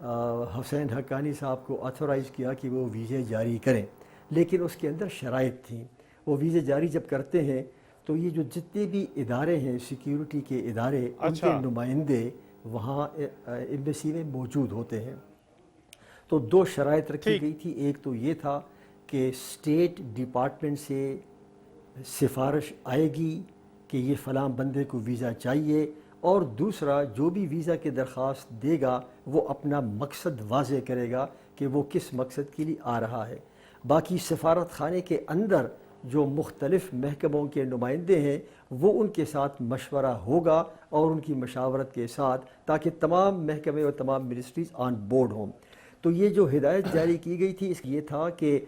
حسین حقانی صاحب کو آتھورائز کیا کہ وہ ویزے جاری کریں، لیکن اس کے اندر شرائط تھیں۔ وہ ویزے جاری جب کرتے ہیں تو یہ جو جتنے بھی ادارے ہیں سیکیورٹی کے ادارے، ان کے نمائندے وہاں ایمبیسی میں موجود ہوتے ہیں۔ تو دو شرائط رکھی گئی تھی، ایک تو یہ تھا کہ اسٹیٹ ڈپارٹمنٹ سے سفارش آئے گی کہ یہ فلاں بندے کو ویزا چاہیے، اور دوسرا جو بھی ویزا کی درخواست دے گا وہ اپنا مقصد واضح کرے گا کہ وہ کس مقصد کے لیے آ رہا ہے۔ باقی سفارت خانے کے اندر جو مختلف محکموں کے نمائندے ہیں وہ ان کے ساتھ مشورہ ہوگا اور ان کی مشاورت کے ساتھ، تاکہ تمام محکمے اور تمام منسٹریز آن بورڈ ہوں۔ تو یہ جو ہدایت جاری کی گئی تھی، اس یہ تھا کہ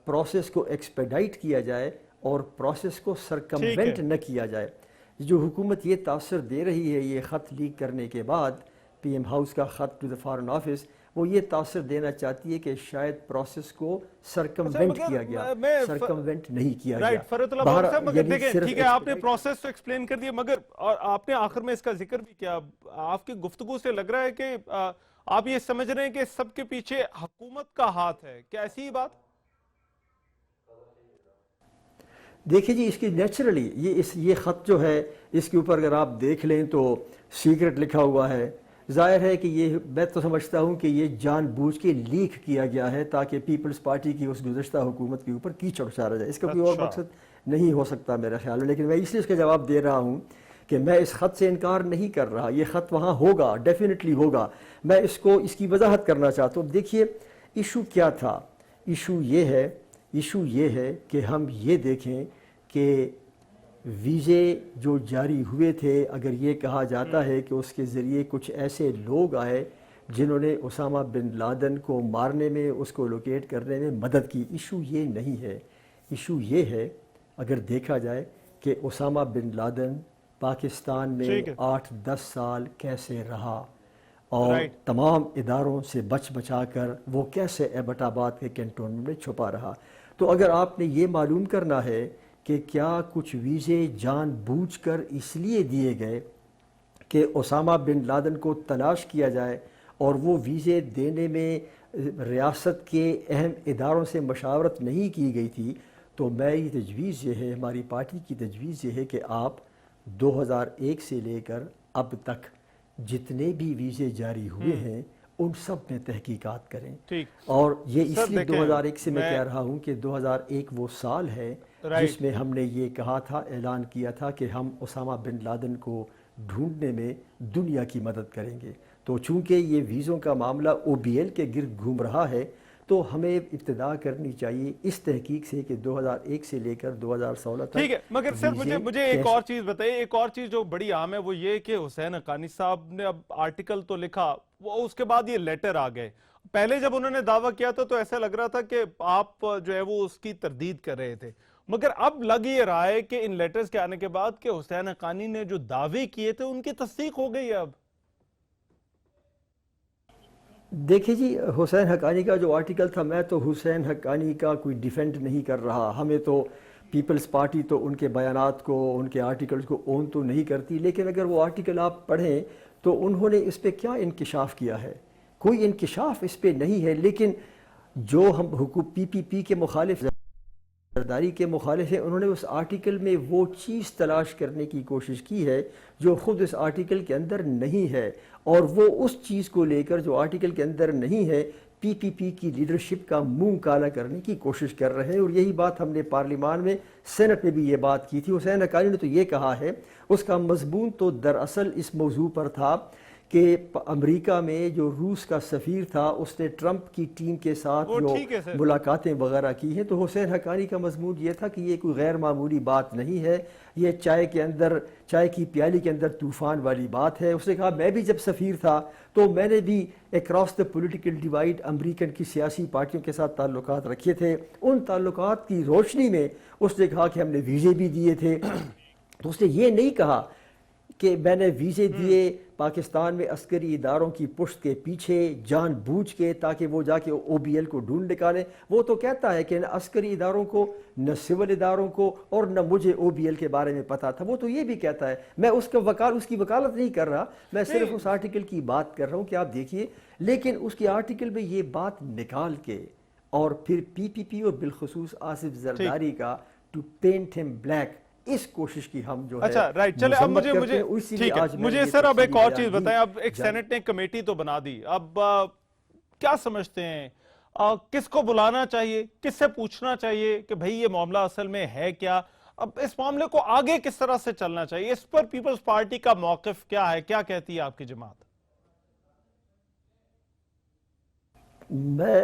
پروسیس کو ایکسپیڈائٹ کیا جائے اور پروسیس کو سرکموینٹ نہ کیا جائے۔ جو حکومت یہ تاثر دے رہی ہے یہ خط لیک کرنے کے بعد، پی ایم ہاؤس کا خط ٹو دا فارن آفس، وہ یہ تاثر دینا چاہتی ہے کہ شاید پروسیس کو سرکموینٹ کیا گیا، سرکموینٹ نہیں کیا گیا۔ رائٹ، فرت اللہ بابر صاحب، مگر دیکھیں ٹھیک ہے آپ نے پروسیس تو ایکسپلین کر دیا، مگر اور آپ نے آخر میں اس کا ذکر بھی کیا۔ آپ کی گفتگو سے لگ رہا ہے کہ آپ یہ سمجھ رہے ہیں کہ سب کے پیچھے حکومت کا ہاتھ ہے، کیا ایسی ہی بات؟ دیکھیں جی، اس کی نیچرلی یہ خط جو ہے اس کے اوپر اگر آپ دیکھ لیں تو سیکرٹ لکھا ہوا ہے۔ ظاہر ہے کہ یہ میں تو سمجھتا ہوں کہ یہ جان بوجھ کے لیک کیا گیا ہے تاکہ پیپلز پارٹی کی اس گزشتہ حکومت کے اوپر کیچڑ اچھالا جائے۔ اس کا کوئی اور مقصد نہیں ہو سکتا میرا خیال ہے، لیکن میں اس لیے اس کا جواب دے رہا ہوں کہ میں اس خط سے انکار نہیں کر رہا، یہ خط وہاں ہوگا، ڈیفینیٹلی ہوگا۔ میں اس کی وضاحت کرنا چاہتا ہوں۔ دیکھیے ایشو کیا تھا، ایشو یہ ہے کہ ہم یہ دیکھیں کہ ویزے جو جاری ہوئے تھے، اگر یہ کہا جاتا ہے کہ اس کے ذریعے کچھ ایسے لوگ آئے جنہوں نے اسامہ بن لادن کو مارنے میں، اس کو لوکیٹ کرنے میں مدد کی، ایشو یہ نہیں ہے۔ ایشو یہ ہے اگر دیکھا جائے کہ اسامہ بن لادن پاکستان میں 8-10 سال کیسے رہا اور تمام اداروں سے بچا کر وہ کیسے ایبٹ آباد کے کینٹونمنٹ میں چھپا رہا۔ تو اگر آپ نے یہ معلوم کرنا ہے کہ کیا کچھ ویزے جان بوجھ کر اس لیے دیے گئے کہ اسامہ بن لادن کو تلاش کیا جائے، اور وہ ویزے دینے میں ریاست کے اہم اداروں سے مشاورت نہیں کی گئی تھی، تو میری تجویز یہ ہے، ہماری پارٹی کی تجویز یہ ہے کہ آپ 2001 سے لے کر اب تک جتنے بھی ویزے جاری ہوئے ہیں ان سب میں تحقیقات کریں۔ اور یہ اس لیے 2001 سے میں کہہ رہا ہوں کہ 2001 وہ سال ہے جس میں ہم نے یہ کہا تھا، اعلان کیا تھا کہ ہم اسامہ بن لادن کو ڈھونڈنے میں دنیا کی مدد کریں گے۔ تو چونکہ یہ ویزوں کا معاملہ او بی ایل کے گرد گھوم رہا ہے تو ہمیں ابتدا کرنی چاہیے اس تحقیق سے کہ 2001 سے لے کر 2016 تک۔ ٹھیک ہے، مگر سر مجھے ایک اور چیز بتائیے، ایک اور چیز جو بڑی عام ہے وہ یہ کہ حسین حقانی صاحب نے اب آرٹیکل تو لکھا، وہ اس کے بعد یہ لیٹر آ گئے۔ پہلے جب انہوں نے دعویٰ کیا تھا تو ایسا لگ رہا تھا کہ آپ جو ہے وہ اس کی تردید کر رہے تھے، مگر اب لگ یہ رہا ہے کہ ان لیٹرز کے آنے کے بعد کہ حسین حقانی نے جو دعوے کیے تھے ان کی تصدیق ہو گئی ہے اب۔ دیکھیں جی، حسین حقانی کا جو آرٹیکل تھا، میں تو حسین حقانی کا کوئی ڈیفینڈ نہیں کر رہا، ہمیں تو پیپلز پارٹی تو ان کے بیانات کو، ان کے آرٹیکلز کو اون تو نہیں کرتی، لیکن اگر وہ آرٹیکل آپ پڑھیں تو انہوں نے اس پہ کیا انکشاف کیا ہے؟ کوئی انکشاف اس پہ نہیں ہے۔ لیکن جو ہم PPP کے مخالف، زرداری کے مخالف ہیں، انہوں نے اس آرٹیکل میں وہ چیز تلاش کرنے کی کوشش کی ہے جو خود اس آرٹیکل کے اندر نہیں ہے، اور وہ اس چیز کو لے کر جو آرٹیکل کے اندر نہیں ہے PPP کی لیڈرشپ کا منہ کالا کرنے کی کوشش کر رہے ہیں۔ اور یہی بات ہم نے پارلیمان میں، سینٹ میں بھی یہ بات کی تھی۔ حسین حقانی نے تو یہ کہا ہے، اس کا مضمون تو دراصل اس موضوع پر تھا کہ امریکہ میں جو روس کا سفیر تھا اس نے ٹرمپ کی ٹیم کے ساتھ جو ملاقاتیں وغیرہ کی ہیں، تو حسین حقانی کا مضمون یہ تھا کہ یہ کوئی غیر معمولی بات نہیں ہے، یہ چائے کی پیالی کے اندر طوفان والی بات ہے۔ اس نے کہا میں بھی جب سفیر تھا تو میں نے بھی across the political divide American کی سیاسی پارٹیوں کے ساتھ تعلقات رکھے تھے، ان تعلقات کی روشنی میں اس نے کہا کہ ہم نے ویزے بھی دیے تھے۔ تو اس نے یہ نہیں کہا کہ میں نے ویزے دیے پاکستان میں عسکری اداروں کی پشت کے پیچھے جان بوجھ کے تاکہ وہ جا کے او بی ایل کو ڈھونڈ نکالیں. وہ تو کہتا ہے کہ نہ عسکری اداروں کو، نہ سول اداروں کو، اور نہ مجھے او بی ایل کے بارے میں پتا تھا. وہ تو یہ بھی کہتا ہے. میں اس کی وکالت نہیں کر رہا، میں صرف اس آرٹیکل کی بات کر رہا ہوں کہ آپ دیکھیے. لیکن اس کے آرٹیکل میں یہ بات نکال کے اور پھر پی پی پی اور بالخصوص آصف زرداری کا ٹو پینٹ ہم بلیک، اس کوشش کی ہم جو ہے اچھا رائٹ. چلے اب مجھے سر اب ایک اور چیز بتائیں. اب ایک سینٹ نے کمیٹی تو بنا دی، اب کیا سمجھتے ہیں کس کو بلانا چاہیے، کس سے پوچھنا چاہیے کہ بھئی یہ معاملہ اصل میں ہے کیا؟ اب اس معاملے کو آگے کس طرح سے چلنا چاہیے؟ اس پر پیپلز پارٹی کا موقف کیا ہے؟ کیا کہتی ہے آپ کی جماعت؟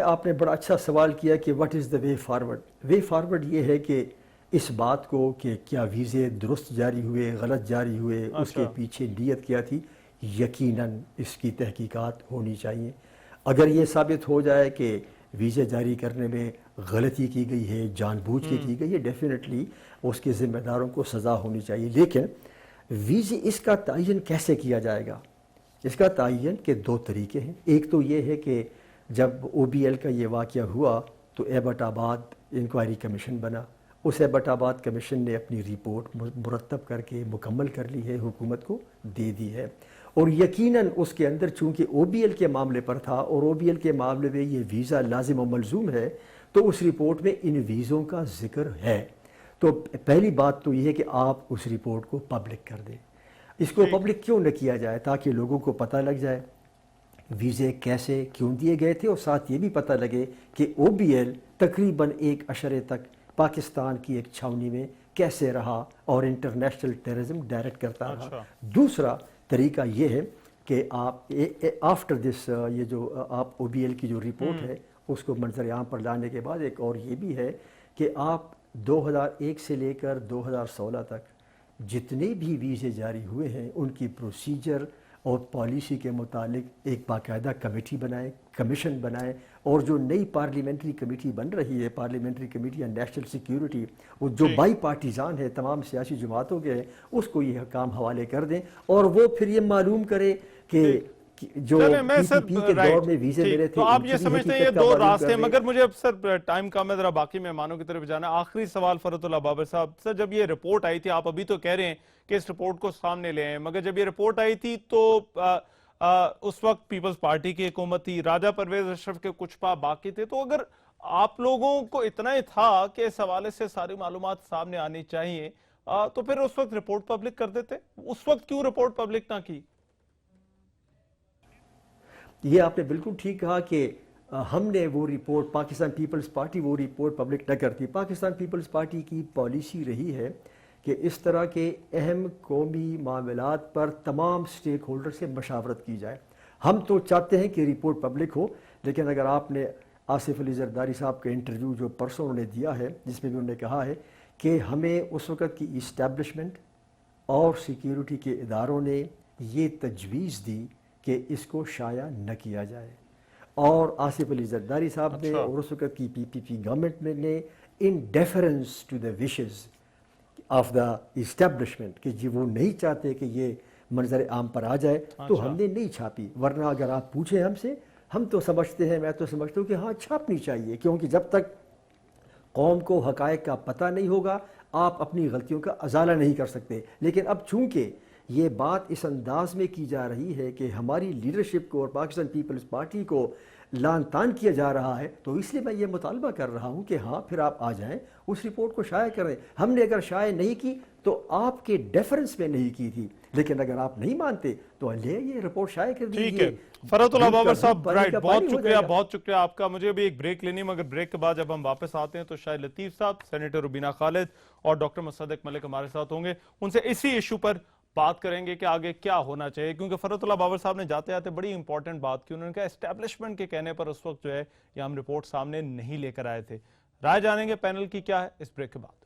آپ نے بڑا اچھا سوال کیا کہ what is the way forward. Way forward یہ ہے کہ اس بات کو کہ کیا ویزے درست جاری ہوئے، غلط جاری ہوئے، اس کے پیچھے نیت کیا تھی، یقیناً اس کی تحقیقات ہونی چاہیے. اگر یہ ثابت ہو جائے کہ ویزے جاری کرنے میں غلطی کی گئی ہے، جان بوجھ کے کی گئی ہے، ڈیفینیٹلی اس کے ذمہ داروں کو سزا ہونی چاہیے. لیکن ویزے اس کا تعین کیسے کیا جائے گا؟ اس کا تعین کے دو طریقے ہیں. ایک تو یہ ہے کہ جب او بی ایل کا یہ واقعہ ہوا تو ایبٹ آباد انکوائری کمیشن بنا. اس ایبٹ آباد کمیشن نے اپنی رپورٹ مرتب کر کے مکمل کر لی ہے، حکومت کو دے دی ہے. اور یقیناً اس کے اندر چونکہ او بی ایل کے معاملے پر تھا اور او بی ایل کے معاملے میں یہ ویزا لازم و ملزوم ہے، تو اس رپورٹ میں ان ویزوں کا ذکر ہے. تو پہلی بات تو یہ ہے کہ آپ اس رپورٹ کو پبلک کر دیں. اس کو پبلک کیوں نہ کیا جائے؟ تاکہ لوگوں کو پتہ لگ جائے ویزے کیسے کیوں دیے گئے تھے، اور ساتھ یہ بھی پتہ لگے کہ او بی ایل تقریباً ایک عشرے تک پاکستان کی ایک چھاونی میں کیسے رہا اور انٹرنیشنل ٹیررزم ڈائریکٹ کرتا رہا. دوسرا طریقہ یہ ہے کہ آپ آفٹر دس یہ جو آپ او بی ایل کی جو رپورٹ ہے اس کو منظر عام پر لانے کے بعد ایک اور یہ بھی ہے کہ آپ 2001 سے لے کر 2016 تک جتنے بھی ویزے جاری ہوئے ہیں ان کی پروسیجر اور پالیسی کے متعلق ایک باقاعدہ کمیٹی بنائیں، کمیشن بنائیں. اور جو نئی پارلیمنٹری کمیٹی بن رہی ہے، parliamentary committee on national security, وہ جو بائی پارٹیزان ہے، تمام سیاسی جماعتوں کے ہیں، اس کو یہ کام حوالے کر دیں اور وہ پھر یہ معلوم کرے کہ جو پی پی پی کے دور میں ویزے ملے تھے. تو آپ یہ سمجھتے ہیں یہ دو راستے ہیں، مگر مجھے اب سر ٹائم کم ہے، ذرا باقی مہمانوں کی طرف جانا. آخری سوال فرت اللہ بابر صاحب. سر جب یہ رپورٹ آئی تھی، آپ ابھی تو کہہ رہے ہیں کہ اس رپورٹ کو سامنے لے آئیں، مگر جب یہ رپورٹ آئی تھی تو اس وقت پیپلز پارٹی کی حکومت تھی، راجہ پرویز اشرف کے کچھ پا باقی تھے. تو اگر آپ لوگوں کو اتنا ہی تھا کہ اس حوالے سے ساری معلومات سامنے آنی چاہیے تو پھر اس وقت رپورٹ پبلک کر دیتے. اس وقت کیوں رپورٹ پبلک نہ کی؟ یہ آپ نے بالکل ٹھیک کہا کہ ہم نے وہ رپورٹ، پاکستان پیپلز پارٹی وہ رپورٹ پبلک نہ کرتی. پاکستان پیپلز پارٹی کی پالیسی رہی ہے کہ اس طرح کے اہم قومی معاملات پر تمام سٹیک ہولڈر سے مشاورت کی جائے. ہم تو چاہتے ہیں کہ رپورٹ پبلک ہو، لیکن اگر آپ نے آصف علی زرداری صاحب کا انٹرویو جو پرسوں انہوں نے دیا ہے، جس میں بھی انہوں نے کہا ہے کہ ہمیں اس وقت کی اسٹیبلشمنٹ اور سیکیورٹی کے اداروں نے یہ تجویز دی کہ اس کو شائع نہ کیا جائے، اور آصف علی زرداری صاحب نے اور اس وقت کی پی پی پی گورنمنٹ نے in deference to the wishes of the establishment کہ جی وہ نہیں چاہتے کہ یہ منظر عام پر آ جائے، تو ہم نے نہیں چھاپی. ورنہ اگر آپ پوچھیں ہم سے، ہم تو سمجھتے ہیں، میں تو سمجھتا ہوں کہ ہاں چھاپنی چاہیے، کیونکہ جب تک قوم کو حقائق کا پتہ نہیں ہوگا آپ اپنی غلطیوں کا ازالہ نہیں کر سکتے. لیکن اب چونکہ یہ بات اس انداز میں کی جا رہی ہے کہ ہماری لیڈرشپ کو اور پاکستان پیپلز پارٹی کو لعن طعن کیا جا رہا ہے، تو اس لیے میں یہ مطالبہ کر رہا ہوں کہ ہاں پھر آپ آ جائیں، اس رپورٹ کو شائع کریں. ہم نے اگر شائع نہیں کی تو آپ کے ڈیفرنس میں نہیں کی تھی، لیکن اگر آپ نہیں مانتے تو لے یہ رپورٹ شائع کر دیجیے. ٹھیک ہے فرت اللہ بابر صاحب، رائٹ، بہت شکریہ آپ کا. مجھے بھی ایک بریک لینی، مگر بریک کے بعد جب ہم واپس آتے ہیں تو شاہد لطیف صاحب، سینیٹر ربینہ خالد اور ڈاکٹر مصدق ملک ہمارے ساتھ ہوں گے. ان سے اسی ایشو پر بات کریں گے کہ آگے کیا ہونا چاہیے، کیونکہ فرت اللہ بابر صاحب نے جاتے جاتے بڑی امپورٹنٹ بات کی. انہوں نے کہا اسٹیبلشمنٹ کے کہنے پر اس وقت جو ہے یہ ہم رپورٹ سامنے نہیں لے کر آئے تھے. رائے جانیں گے پینل کی کیا ہے اس بریک کے بعد.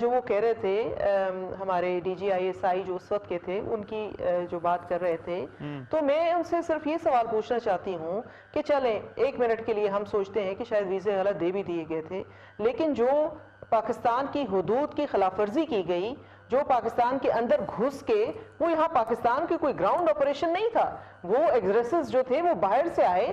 جو وہ کہہ رہے تھے ہمارے D G I S I جو اس وقت کے تھے ان کی جو بات کر رہے تھے، تو میں ان سے صرف یہ سوال پوچھنا چاہتی ہوں کہ چلیں 1 منٹ کے لیے ہم سوچتے ہیں کہ شاید ویزے غلط دے بھی دیے گئے تھے، لیکن جو پاکستان کی حدود کی خلاف ورزی کی گئی، جو پاکستان کے اندر گھس کے، وہ یہاں پاکستان کی کوئی گراؤنڈ آپریشن نہیں تھا، وہ ایگریسرز جو تھے وہ باہر سے آئے،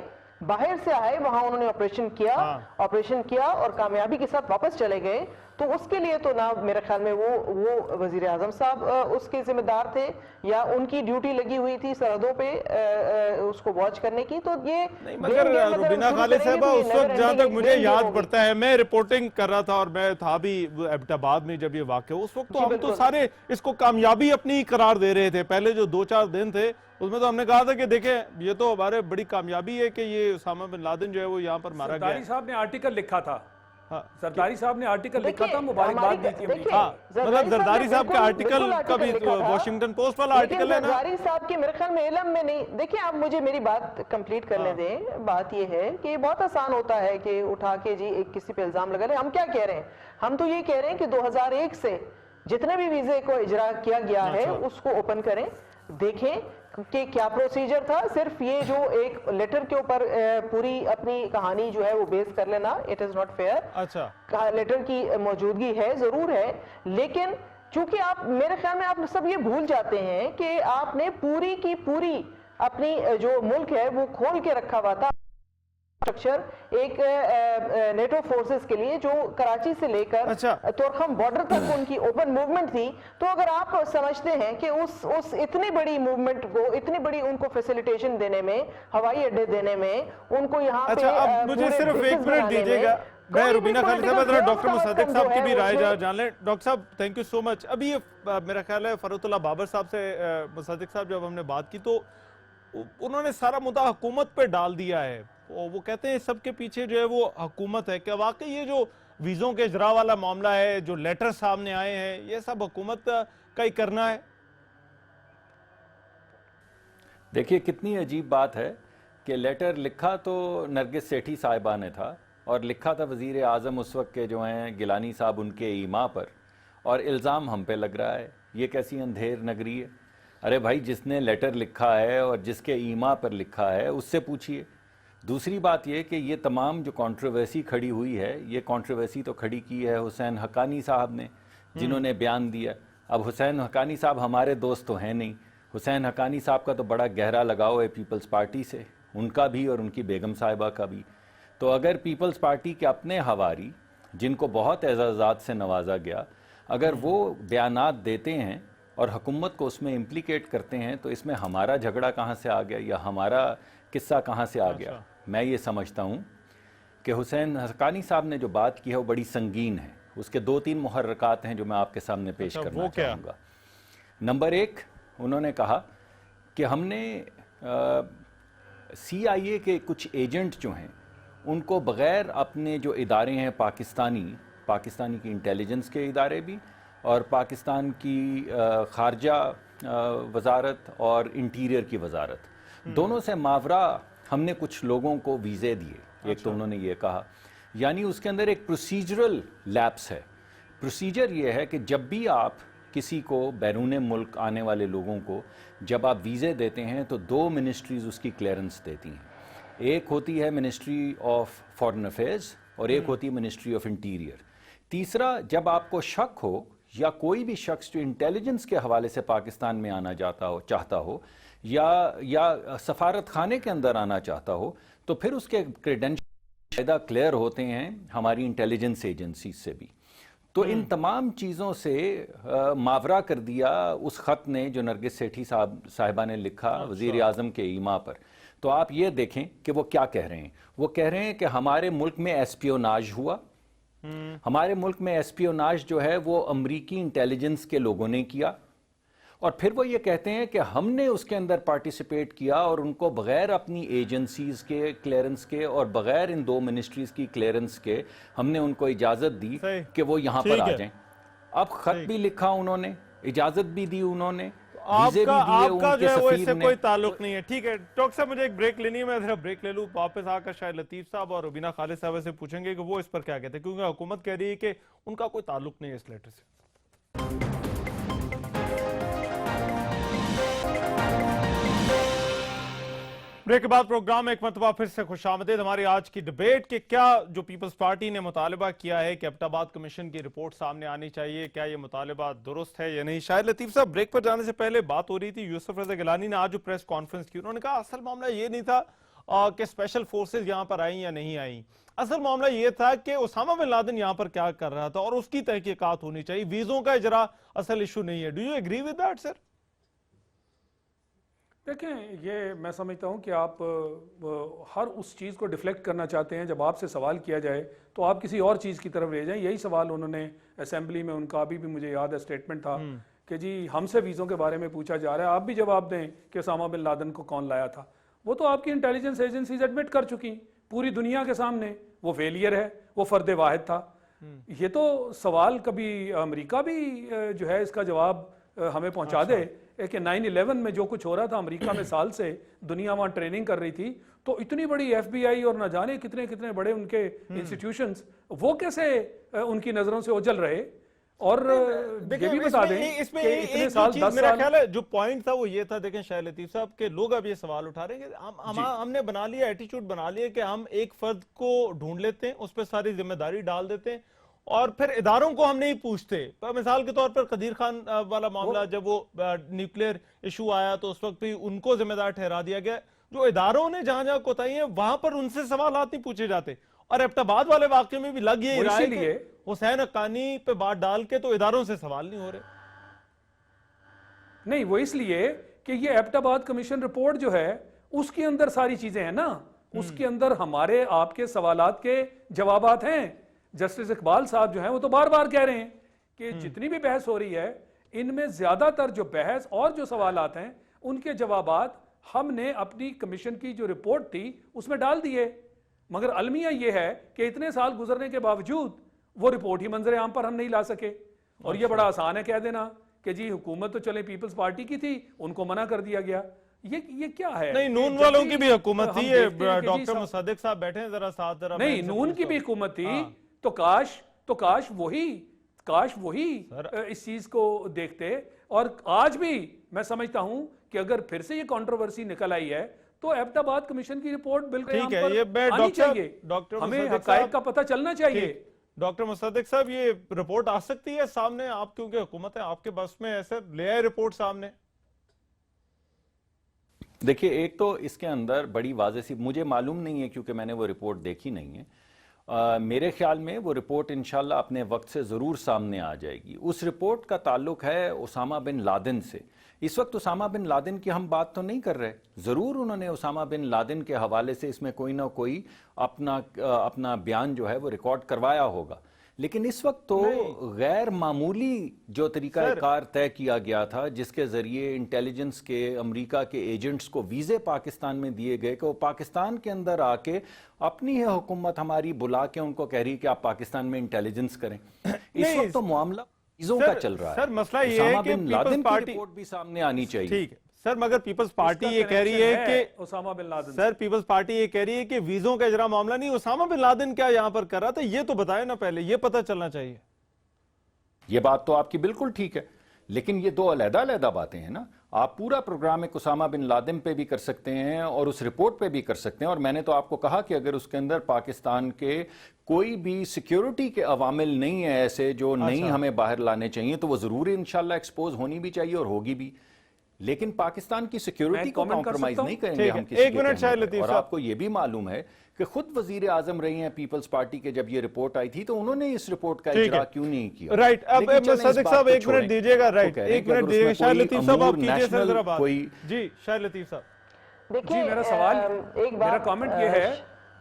وہاں انہوں نے آپریشن کیا اور کامیابی کے ساتھ واپس چلے گئے. تو اس کے لیے تو نہ میرے خیال میں وہ وزیر اعظم صاحب اس کے ذمہ دار تھے، یا ان کی ڈیوٹی لگی ہوئی تھی سرحدوں پہ اس کو واچ کرنے کی. تو یہ مگر روبینہ خالد صاحبہ اس وقت جہاں تک مجھے یاد پڑتا ہے، میں رپورٹنگ کر رہا تھا اور میں تھا بھی ایبٹ آباد میں جب یہ واقع ہو، اس وقت تو ہم تو سارے اس کو کامیابی اپنی قرار دے رہے تھے. پہلے جو 2-4 دن تھے اس میں تو ہم نے کہا تھا کہ دیکھیں یہ تو ہمارے بڑی کامیابی ہے کہ یہ اسامہ بن لادن جو ہے وہ یہاں پر مارا گیا. زرداری صاحب نے آرٹیکل لکھا تھا، زرداری صاحب نے آرٹیکل لکھا تھا، مبارکباد دی تھی امریکہ. مطلب زرداری صاحب کا آرٹیکل کبھی واشنگٹن پوسٹ والا آرٹیکل ہے نا. زرداری صاحب کے میرے خیال میں علم میں نہیں. دیکھیں آپ مجھے میری بات کمپلیٹ کرنے دیں. بات یہ ہے کہ بہت آسان ہوتا ہے کہ اٹھا کے جی ایک کسی پہ الزام لگا لیں. ہم کیا کہہ رہے ہیں؟ ہم تو یہ کہہ رہے ہیں کہ 2001 سے جتنے بھی ویزے کو اجرا کیا گیا ہے اس کو اوپن کریں، دیکھیں کہ کیا پروسیجر تھا. صرف یہ جو ایک لیٹر کے اوپر پوری اپنی کہانی جو ہے وہ بیس کر لینا، اٹ از ناٹ فیئر. اچھا لیٹر کی موجودگی ہے، ضرور ہے، لیکن چونکہ آپ میرے خیال میں آپ سب یہ بھول جاتے ہیں کہ آپ نے پوری کی پوری اپنی جو ملک ہے وہ کھول کے رکھا ہوا تھا اسٹرکچر ایک نیٹو فورسز کے لیے، جو کراچی سے لے کر تورخم بارڈر تک ان کی اوپن موومنٹ تھی. تو اگر آپ سمجھتے ہیں کہ اس اتنی بڑی موومنٹ کو، اتنی بڑی ان کو فیسیلیٹیشن دینے میں، ہوائی اڈے دینے میں، ان کو یہاں پہ اب مجھے صرف 1 منٹ دیجیے گا. میں روبینہ خالد صاحب ذرا ڈاکٹر مصدق صاحب کی بھی رائے جان لیں. ڈاکٹر صاحب تھینک یو سو مچ. ابھی میرا خیال ہے فرحت اللہ بابر صاحب سے مصدق صاحب جب ہم نے بات کی تو انہوں نے سارا مدعا حکومت پہ ڈال دیا ہے. وہ کہتے ہیں سب کے پیچھے جو ہے وہ حکومت ہے. کیا واقعی یہ جو ویزوں کے اجرا والا معاملہ ہے، جو لیٹر سامنے آئے ہیں، یہ سب حکومت کا ہی کرنا ہے؟ دیکھیے کتنی عجیب بات ہے کہ لیٹر لکھا تو نرگس سیٹھی صاحبہ نے تھا، اور لکھا تھا وزیر اعظم اس وقت کے جو ہیں گیلانی صاحب ان کے ایما پر، اور الزام ہم پہ لگ رہا ہے. یہ کیسی اندھیر نگری ہے؟ ارے بھائی جس نے لیٹر لکھا ہے اور جس کے ایما پر لکھا ہے اس سے پوچھیے. دوسری بات یہ کہ یہ تمام جو کنٹروورسی کھڑی ہوئی ہے، یہ کنٹروورسی تو کھڑی کی ہے حسین حقانی صاحب نے، جنہوں نے بیان دیا. اب حسین حقانی صاحب ہمارے دوست تو ہیں نہیں. حسین حقانی صاحب کا تو بڑا گہرا لگاؤ ہے پیپلز پارٹی سے، ان کا بھی اور ان کی بیگم صاحبہ کا بھی. تو اگر پیپلز پارٹی کے اپنے ہواری، جن کو بہت اعزازات سے نوازا گیا، اگر وہ بیانات دیتے ہیں اور حکومت کو اس میں امپلیکیٹ کرتے ہیں، تو اس میں ہمارا جھگڑا کہاں سے آ گیا یا ہمارا قصہ کہاں سے آ گیا؟ میں یہ سمجھتا ہوں کہ حسین حقانی صاحب نے جو بات کی ہے وہ بڑی سنگین ہے. اس کے 2-3 محرکات ہیں جو میں آپ کے سامنے پیش کرنا چاہوں گا. نمبر 1، انہوں نے کہا کہ ہم نے CIA کے کچھ ایجنٹ جو ہیں ان کو بغیر اپنے جو ادارے ہیں پاکستانی کی انٹیلیجنس کے ادارے بھی، اور پاکستان کی خارجہ وزارت اور انٹیریئر کی وزارت، دونوں سے ماورا ہم نے کچھ لوگوں کو ویزے دیے. ایک تو انہوں نے یہ کہا، یعنی اس کے اندر ایک پروسیجرل لیپس ہے. پروسیجر یہ ہے کہ جب بھی آپ کسی کو بیرون ملک آنے والے لوگوں کو جب آپ ویزے دیتے ہیں تو 2 منسٹریز اس کی کلیئرنس دیتی ہیں. ایک ہوتی ہے منسٹری آف فارن افیئرز اور ایک ہوتی ہے منسٹری آف انٹیریئر. تیسرا، جب آپ کو شک ہو یا کوئی بھی شخص جو انٹیلیجنس کے حوالے سے پاکستان میں آنا چاہتا ہو یا سفارت خانے کے اندر آنا چاہتا ہو، تو پھر اس کے کریڈنشل باقاعدہ کلیئر ہوتے ہیں ہماری انٹیلیجنس ایجنسی سے بھی. تو ان تمام چیزوں سے ماورا کر دیا اس خط نے جو نرگس سیٹھی صاحبہ نے لکھا وزیر اعظم کے ایما پر. تو آپ یہ دیکھیں کہ وہ کیا کہہ رہے ہیں. وہ کہہ رہے ہیں کہ ہمارے ملک میں ایسپیوناج ہوا. ہمارے ملک میں ایسپیوناج جو ہے وہ امریکی انٹیلیجنس کے لوگوں نے کیا، اور پھر وہ یہ کہتے ہیں کہ ہم نے اس کے اندر پارٹیسپیٹ کیا اور ان کو بغیر اپنی ایجنسیز کے کلیئرنس کے اور بغیر ان 2 منسٹریز کی کلیئرنس کے ہم نے ان کو اجازت دی کہ وہ یہاں پر آ جائیں. اب خط بھی لکھا انہوں نے، اجازت بھی دی انہوں نے. ویزے بھی دیے آپ کا ان جو کے ہے وہ اس سفیر سے نے. کوئی تعلق نہیں ہے. ٹھیک ہے ڈاکٹر صاحب مجھے ایک بریک لینی ہے, میں ذرا بریک لے لوں, واپس آ کر شاید لطیف صاحب اور ربینہ خالد صاحب سے پوچھیں گے کہ وہ اس پر کیا کہتے ہیں, کیونکہ حکومت کہہ رہی ہے کہ ان کا کوئی تعلق نہیں ہے اس لیٹر سے. بریک کے بعد پروگرام میں ایک مرتبہ پھر سے خوش آمدید. ہماری آج کی ڈیبیٹ کہ کیا جو پیپلز پارٹی نے مطالبہ کیا ہے کہ ایبٹ آباد کمیشن کی رپورٹ سامنے آنی چاہیے, کیا یہ مطالبہ درست ہے یا نہیں. شاید لطیف صاحب بریک پر جانے سے پہلے بات ہو رہی تھی, یوسف رضا گیلانی نے آج جو پریس کانفرنس کی, انہوں نے کہا اصل معاملہ یہ نہیں تھا کہ اسپیشل فورسز یہاں پر آئیں یا نہیں آئیں, اصل معاملہ یہ تھا کہ اسامہ بن لادن یہاں پر کیا کر رہا تھا اور اس کی تحقیقات ہونی چاہیے. ویزوں کا اجرا اصل ایشو نہیں ہے. Do you agree with that sir? دیکھیں یہ میں سمجھتا ہوں کہ آپ ہر اس چیز کو ڈیفلیکٹ کرنا چاہتے ہیں. جب آپ سے سوال کیا جائے تو آپ کسی اور چیز کی طرف لے جائیں. یہی سوال انہوں نے اسمبلی میں, ان کا ابھی بھی مجھے یاد ہے اسٹیٹمنٹ تھا کہ جی ہم سے ویزوں کے بارے میں پوچھا جا رہا ہے, آپ بھی جواب دیں کہ اسامہ بن لادن کو کون لایا تھا. وہ تو آپ کی انٹیلیجنس ایجنسیز ایڈمٹ کر چکی پوری دنیا کے سامنے, وہ فیلئر ہے, وہ فرد واحد تھا. یہ تو سوال کبھی امریکہ بھی جو ہے اس کا جواب ہمیں پہنچا دے کہ 9/11 میں جو کچھ ہو رہا تھا امریکہ میں سال سے, دنیا وہاں ٹریننگ کر رہی تھی, تو اتنی بڑی ایف بی آئی اور نہ جانے کتنے کتنے بڑے ان کے انسٹیٹیوشنز, وہ کیسے ان کی نظروں سے اوجھل رہے. اور یہ بھی بتا دیں کہ اتنے سال 10 میرا سال خیال ہے جو پوائنٹ تھا وہ یہ تھا, دیکھیں شاہ لطیف صاحب کہ لوگ اب یہ سوال اٹھا رہے ہیں کہ ہم نے بنا لیا, ایٹیچیوڈ بنا لیا کہ ہم ایک فرد کو ڈھونڈ لیتے ہیں, اس پہ ساری ذمہ داری ڈال دیتے ہیں اور پھر اداروں کو ہم نہیں پوچھتے. مثال کے طور پر قدیر خان والا معاملہ, جب وہ نیوکلیئر ایشو آیا تو اس وقت بھی ان کو ذمہ دار ٹھہرا دیا گیا. جو اداروں نے جہاں جہاں کوتاہی ہیں وہاں پر ان سے سوالات نہیں پوچھے جاتے. اور ایبٹ آباد والے واقعے میں بھی لگ یہ رہا ہے کہ حسین حقانی پہ بات ڈال کے تو اداروں سے سوال نہیں ہو رہے. نہیں, وہ اس لیے کہ یہ ایبٹ آباد کمیشن رپورٹ جو ہے اس کے اندر ساری چیزیں ہیں نا, اس کے اندر ہمارے آپ کے سوالات کے جوابات ہیں. جسٹس اقبال صاحب جو ہیں وہ تو بار بار کہہ رہے ہیں کہ جتنی بھی بحث ہو رہی ہے ان میں زیادہ تر جو بحث اور جو سوالات ہیں ان کے جوابات ہم نے اپنی کمیشن کی جو رپورٹ تھی اس میں ڈال دیے. مگر المیہ یہ ہے کہ اتنے سال گزرنے کے باوجود وہ رپورٹ ہی منظر عام پر ہم نہیں لا سکے. اور یہ بڑا آسان ہے کہہ دینا کہ جی حکومت تو چلے پیپلز پارٹی کی تھی, ان کو منع کر دیا گیا. یہ کیا ہے؟ نہیں, نون والوں کی بھی حکومت تھی, ڈاکٹر مصدق صاحب بیٹھے ہیں ذرا ساتھ, ذرا نہیں نون کی بھی حکومت تھی تو کاش وہی اس چیز کو دیکھتے. اور آج بھی میں سمجھتا ہوں کہ اگر پھر سے یہ کنٹروورسی نکل آئی ہے تو ایبٹ آباد کمیشن کی رپورٹ بالکل آنی چاہیے, ہمیں حقائق کا پتہ چلنا چاہیے. ڈاکٹر مصدق صاحب یہ رپورٹ آ سکتی ہے سامنے, آپ کیونکہ حکومت ہے آپ کے بس میں ایسے لے آئے رپورٹ سامنے. دیکھیے ایک تو اس کے اندر بڑی واضح سی, مجھے معلوم نہیں ہے کیونکہ میں نے وہ رپورٹ دیکھی نہیں ہے, میرے خیال میں وہ رپورٹ انشاءاللہ اپنے وقت سے ضرور سامنے آ جائے گی. اس رپورٹ کا تعلق ہے اسامہ بن لادن سے. اس وقت اسامہ بن لادن کی ہم بات تو نہیں کر رہے, ضرور انہوں نے اسامہ بن لادن کے حوالے سے اس میں کوئی نہ کوئی اپنا بیان جو ہے وہ ریکارڈ کروایا ہوگا, لیکن اس وقت تو غیر معمولی جو طریقہ کار طے کیا گیا تھا جس کے ذریعے انٹیلیجنس کے امریکہ کے ایجنٹس کو ویزے پاکستان میں دیے گئے کہ وہ پاکستان کے اندر آ کے اپنی حکومت ہماری بلا کے ان کو کہہ رہی کہ آپ پاکستان میں انٹیلیجنس کریں. اس وقت تو معاملہ ویزوں کا چل رہا ہے. سر مسئلہ یہ ہے کہ پیپلز پارٹی رپورٹ بھی سامنے آنی چاہیے. ٹھیک ہے سر, مگر پیپلز پارٹی یہ کہہ رہی ہے کہ اسامہ بن لادن, سر پیپلز پارٹی یہ کہہ رہی ہے کہ ویزوں کا اجرا معاملہ نہیں, اسامہ بن لادن کیا یہاں پر کر رہا تھا یہ تو بتائے نا پہلے, یہ پتہ چلنا چاہیے. یہ بات تو آپ کی بالکل ٹھیک ہے, لیکن یہ دو علیحدہ باتیں ہیں نا. آپ پورا پروگرام ایک اسامہ بن لادن پہ بھی کر سکتے ہیں اور اس رپورٹ پہ بھی کر سکتے ہیں, اور میں نے تو آپ کو کہا کہ اگر اس کے اندر پاکستان کے کوئی بھی سیکیورٹی کے عوامل نہیں ہیں ایسے جو نہیں ہمیں باہر لانے چاہیے تو وہ ضرور انشاءاللہ ایکسپوز ہونی بھی چاہیے اور ہوگی بھی, لیکن پاکستان کی سیکیورٹی کو کمپرومائز نہیں کریں گے ہم کسی کے. اور آپ کو یہ بھی معلوم ہے کہ خود وزیر اعظم رہی ہیں پیپلز پارٹی کے, جب یہ رپورٹ آئی تھی تو انہوں نے اس رپورٹ کا اجرا کیوں نہیں کیا. رائٹ, اب صدیق صاحب ایک منٹ دیجئے گا. رائٹ, ایک منٹ دیجئے گا. شاہ لطیف صاحب آپ کیجئے سر ذرا بات. جی شاہ لطیف صاحب. جی میرا سوال, میرا کامنٹ یہ ہے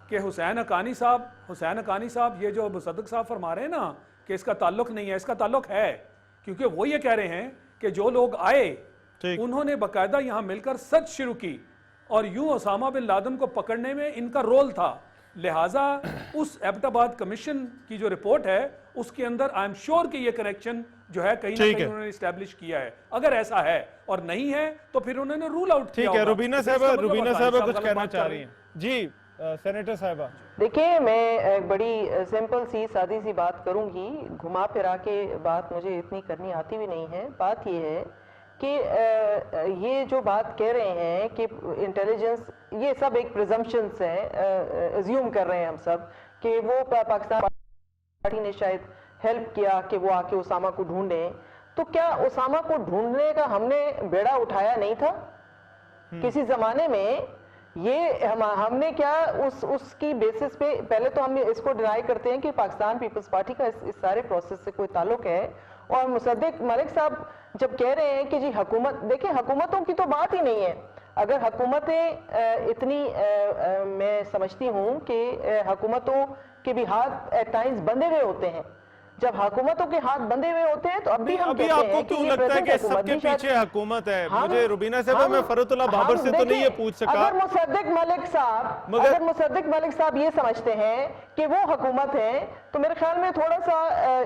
کہ حسین حقانی صاحب یہ جو مصدق صاحب فرما رہے ہیں نا کہ اس کا تعلق نہیں ہے, اس کا تعلق ہے, کیونکہ وہ یہ کہہ رہے ہیں کہ جو لوگ آئے انہوں نے باقاعدہ یہاں مل کر سرچ شروع کی اور یوں اسامہ بن لادن کو پکڑنے میں ان کا رول تھا. لہٰذا اس ایبٹاباد کمیشن کی جو رپورٹ ہے اس کے اندر آئی ایم شیور کہ یہ کریکشن جو ہے کہیں نہ کہیں انہوں نے اسٹیبلش کیا ہے. اگر ایسا ہے اور نہیں ہے تو پھر انہوں نے رول آؤٹ کیا. ٹھیک ہے, روبینہ صاحبہ کچھ کہنا چاہ رہی ہیں. جی سینیٹر صاحبہ. دیکھیں میں ایک بڑی سمپل سی سادی سی بات کروں گی, گھما پھرا کے بات مجھے اتنی کرنی آتی بھی نہیں ہے. بات یہ ہے کہ یہ جو بات کہہ رہے ہیں کہ انٹیلیجنس, یہ سب ایک پریزمپشنز ہیں, ایزیوم کر رہے ہیں ہم سب کہ وہ پاکستان پارٹی نے شاید ہیلپ کیا کہ وہ آ کے اسامہ کو ڈھونڈیں. تو کیا اسامہ کو ڈھونڈنے کا ہم نے بیڑا اٹھایا نہیں تھا کسی زمانے میں؟ یہ ہم نے کیا اس کی بیسس پہ, پہلے تو ہم اس کو ڈینائی کرتے ہیں کہ پاکستان پیپلز پارٹی کا اس سارے پروسیس سے کوئی تعلق ہے. اور مصدق ملک صاحب جب کہہ رہے ہیں کہ جی حکومت, دیکھیں حکومتوں کی تو بات ہی نہیں ہے. اگر حکومتیں اتنی, میں سمجھتی ہوں کہ حکومتوں کے بھی ہاتھ ایٹ ٹائمز بندھے ہوئے ہوتے ہیں. جب حکومتوں کے ہاتھ بندھے ہوئے ہوتے ہیں تو اب بھی ہم ابھی کہتے آپ کو ہیں کہ کیوں یہ لگتا ہے present کہ سب حکومت کے بھی شاید- پیچھے حکومت ہے؟ مجھے روبینہ صاحبہ میں فرحت اللہ بابر سے تو نہیں یہ پوچھ سکا. اگر مصدق ملک صاحب یہ سمجھتے ہیں کہ وہ حکومت ہیں تو میرے خیال میں تھوڑا سا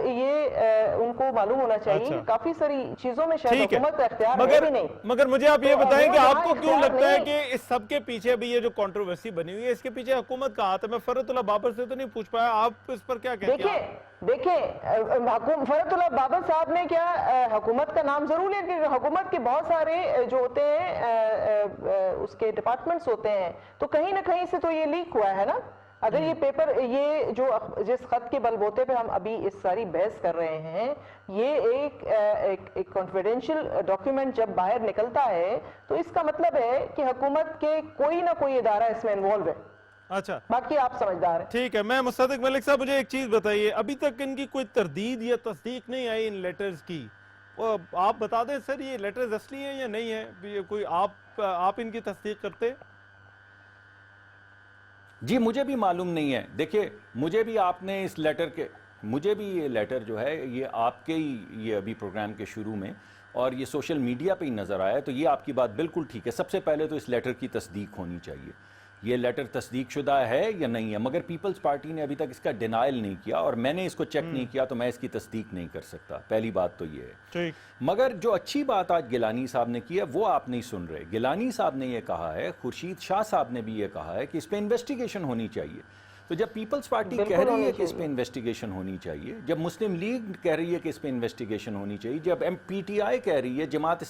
یہ ان کو معلوم ہونا چاہیے. کافی ساری چیزوں میں شاید ٹھیک ہے, حکومت کا اختیار ہے بھی نہیں. مگر مجھے آپ یہ تو بتائیں کہ وہ آپ کو جہاں کیوں اختیار لگتا ہے نہیں- کہ اس سب کے پیچھے بھی یہ جو کنٹروورسی بنی ہوئی ہے اس کے پیچھے حکومت کا ہاتھ ہے؟ میں فرحت اللہ بابر سے تو نہیں پوچھ پایا, آپ اس پر کیا کہتے ہیں؟ دیکھیں فرحت اللہ بابر صاحب نے کیا حکومت کا نام ضرور لیا, کہ حکومت کے بہت سارے جو ہوتے ہیں اس کے ڈپارٹمنٹس ہوتے ہیں, تو کہیں نہ کہیں سے تو یہ لیک ہوا ہے نا. اگر یہ پیپر, یہ جو جس خط کے بلبوتے پہ ہم ابھی اس ساری بحث کر رہے ہیں, یہ ایک کانفیڈینشیل ڈاکیومنٹ جب باہر نکلتا ہے تو اس کا مطلب ہے کہ حکومت کے کوئی نہ کوئی ادارہ اس میں انوالو ہے. اچھا باقی آپ سمجھدار ہیں. ٹھیک ہے. میں مصدق ملک صاحب مجھے ایک چیز بتائیے, ابھی تک ان کی کوئی تردید یا تصدیق نہیں آئی ان لیٹرز کی. آپ بتا دیں سر یہ لیٹرز اصلی ہیں یا نہیں ہیں؟ کوئی آپ ان کی تصدیق کرتے؟ جی مجھے بھی معلوم نہیں ہے. دیکھیں مجھے بھی آپ نے اس لیٹر کے, مجھے بھی یہ لیٹر جو ہے یہ آپ کے ہی یہ ابھی پروگرام کے شروع میں اور یہ سوشل میڈیا پہ ہی نظر آیا, تو یہ آپ کی بات بالکل ٹھیک ہے. سب سے پہلے تو اس لیٹر کی تصدیق ہونی چاہیے, یہ لیٹر تصدیق شدہ ہے یا نہیں ہے. مگر پیپلز پارٹی نے ابھی تک اس کا ڈینائل نہیں کیا اور میں نے اس کو چیک نہیں کیا, تو میں اس کی تصدیق نہیں کر سکتا. پہلی بات تو یہ ہے. مگر جو اچھی بات آج گیلانی صاحب نے کی ہے وہ آپ نہیں سن رہے. گیلانی صاحب نے یہ کہا ہے, خورشید شاہ صاحب نے بھی یہ کہا ہے کہ اس پہ انویسٹیگیشن ہونی چاہیے. تو جب پیپلز پارٹی کہہ رہی ہے کہ اس پہ انویسٹیگیشن ہونی چاہیے, جب مسلم لیگ کہہ رہی ہے کہ اس پہ انویسٹیگیشن ہونی چاہیے, جب پی ٹی آئی کہہ رہی ہے, جماعت